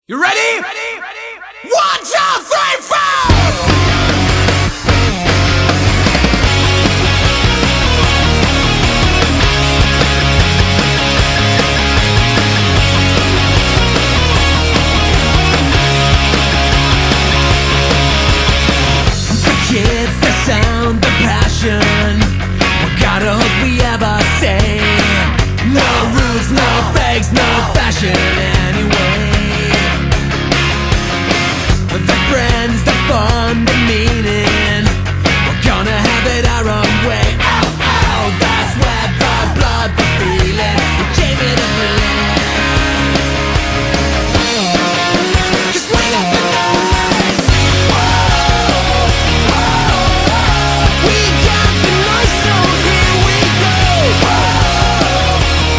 You ready? One, two, three, four! The kids, the sound, the passion. What kind of hook we ever say? No rules, no fakes, no fashion anyway. The friends, the fun, the meaning. We're gonna have it our own way. Oh, oh, that's where the blood, the feeling, we came here to blend. Just wake up the noise. Whoa, whoa. We got the noise, so here we go. Whoa,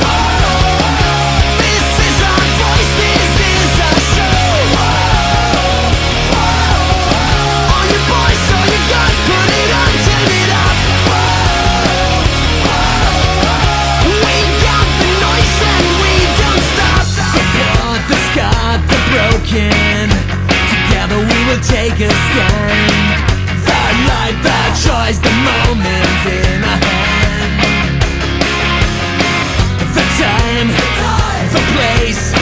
whoa. This is our voice, this is our show. All you boys, all you guys, put it on, turn it up. We got the noise and we don't stop. The blood, the scarred, the broken. Together we will take a stand. The light, the choice, the moment in our hand. The time, the place.